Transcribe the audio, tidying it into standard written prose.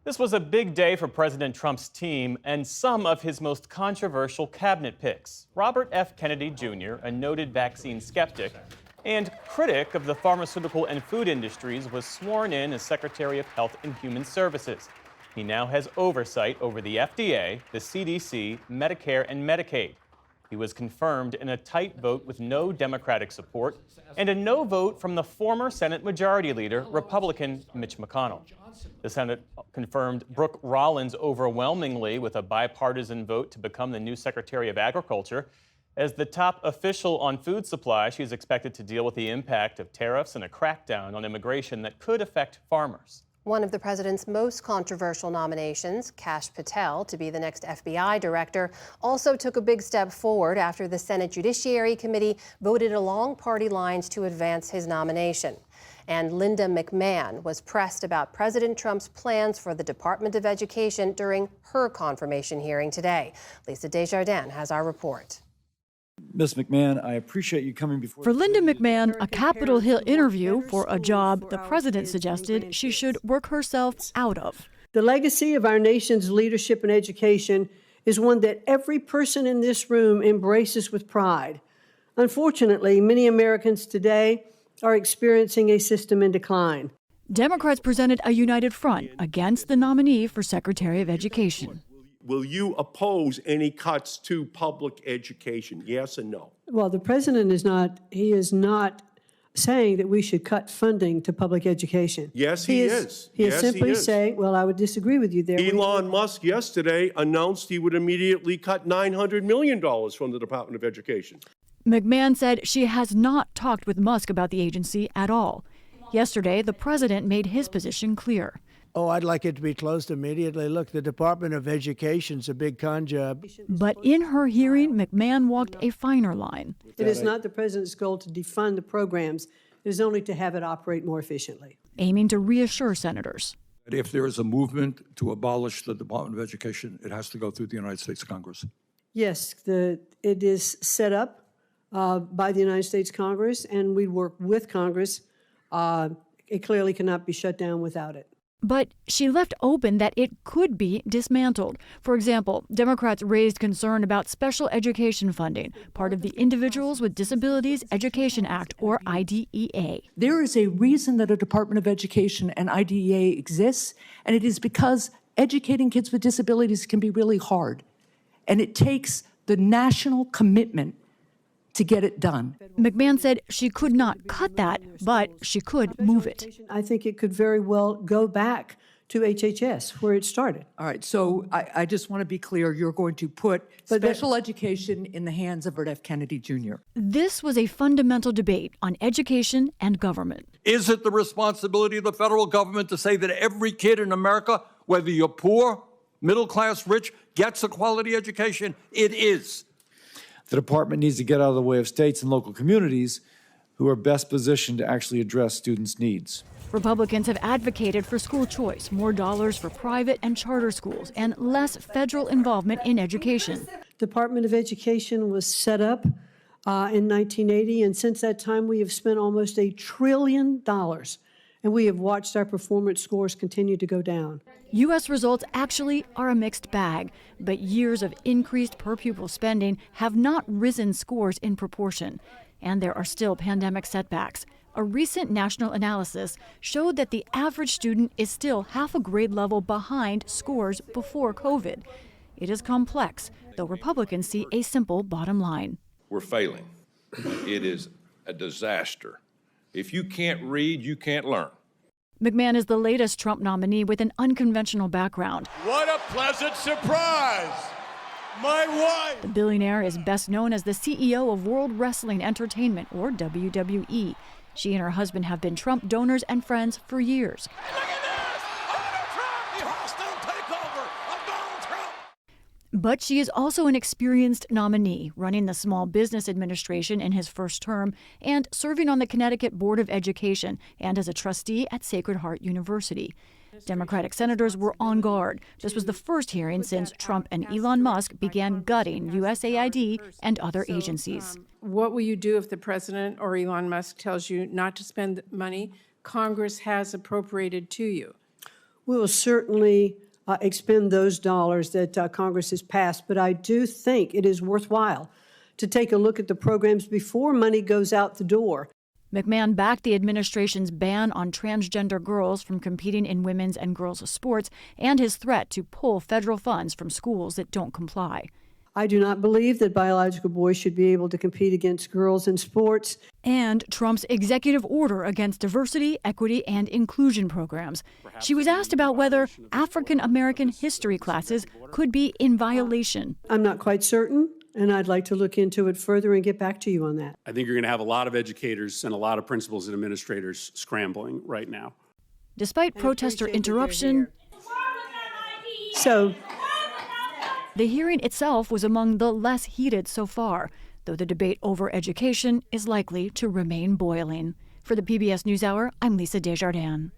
This was a big day for President Trump's team and some of his most controversial cabinet picks. Robert F. Kennedy Jr., a noted vaccine skeptic and critic of the pharmaceutical and food industries, was sworn in as Secretary of Health and Human Services. He now has oversight over the FDA, the CDC, Medicare, and Medicaid. He was confirmed in a tight vote with no Democratic support and a no vote from the former Senate Majority Leader, Republican Mitch McConnell. The Senate confirmed Brooke Rollins overwhelmingly with a bipartisan vote to become the new Secretary of Agriculture. As the top official on food supply, she's expected to deal with the impact of tariffs and a crackdown on immigration that could affect farmers. One of the president's most controversial nominations, Kash Patel, to be the next FBI director, also took a big step forward after the Senate Judiciary Committee voted along party lines to advance his nomination. And Linda McMahon was pressed about President Trump's plans for the Department of Education during her confirmation hearing today. Lisa Desjardins has our report. Ms. McMahon, I appreciate you coming before. For Linda McMahon, a Capitol Hill interview for a job the president suggested she should work herself out of. The legacy of our nation's leadership in education is one that every person in this room embraces with pride. Unfortunately, many Americans today are experiencing a system in decline. Democrats presented a united front against the nominee for Secretary of Education. Will you oppose any cuts to public education? Yes and no? Well, the president is not saying that we should cut funding to public education. Yes, he is. He is simply saying, well, I would disagree with you there. Elon Musk yesterday announced he would immediately cut $900 million from the Department of Education. McMahon said she has not talked with Musk about the agency at all. Yesterday, the president made his position clear. Oh, I'd like it to be closed immediately. Look, the Department of Education's a big con job. But in her hearing, McMahon walked a finer line. It is not the president's goal to defund the programs. It is only to have it operate more efficiently. Aiming to reassure senators. If there is a movement to abolish the Department of Education, it has to go through the United States Congress. Yes, it is set up by the United States Congress, and we work with Congress. It clearly cannot be shut down without it. But she left open that it could be dismantled. For example, Democrats raised concern about special education funding, part of the Individuals with Disabilities Education Act, or IDEA. There is a reason that a Department of Education and IDEA exists, and it is because educating kids with disabilities can be really hard. And it takes the national commitment to get it done. McMahon said she could not cut that, but she could move it. I think it could very well go back to HHS, where it started. All right, so I just want to be clear, you're going to put special education in the hands of Robert F. Kennedy Jr. This was a fundamental debate on education and government. Is it the responsibility of the federal government to say that every kid in America, whether you're poor, middle class, rich, gets a quality education? It is. The department needs to get out of the way of states and local communities who are best positioned to actually address students' needs. Republicans have advocated for school choice, more dollars for private and charter schools, and less federal involvement in education. Department of Education was set up in 1980, and since that time we have spent almost $1 trillion, and we have watched our performance scores continue to go down. U.S. results actually are a mixed bag, but years of increased per-pupil spending have not risen scores in proportion, and there are still pandemic setbacks. A recent national analysis showed that the average student is still half a grade level behind scores before COVID. It is complex, though Republicans see a simple bottom line. We're failing. It is a disaster. If you can't read, you can't learn. McMahon is the latest Trump nominee with an unconventional background. What a pleasant surprise! My wife! The billionaire is best known as the CEO of World Wrestling Entertainment, or WWE. She and her husband have been Trump donors and friends for years. Hey, look at this! Donald Trump! The hostile takeover of Donald Trump! But she is also an experienced nominee, running the Small Business Administration in his first term and serving on the Connecticut Board of Education and as a trustee at Sacred Heart University. Democratic senators were on guard. This was the first hearing since Trump and Elon Musk began gutting USAID and other agencies. What will you do if the president or Elon Musk tells you not to spend money Congress has appropriated to you? we will certainly expend those dollars that Congress has passed. But I do think it is worthwhile to take a look at the programs before money goes out the door. McMahon backed the administration's ban on transgender girls from competing in women's and girls' sports and his threat to pull federal funds from schools that don't comply. I do not believe that biological boys should be able to compete against girls in sports. And Trump's executive order against diversity, equity, and inclusion programs. She was asked about whether African American history classes could be in violation. I'm not quite certain, and I'd like to look into it further and get back to you on that. I think you're going to have a lot of educators and a lot of principals and administrators scrambling right now. Despite protester interruption, the hearing itself was among the less heated so far, though the debate over education is likely to remain boiling. For the PBS NewsHour, I'm Lisa Desjardins.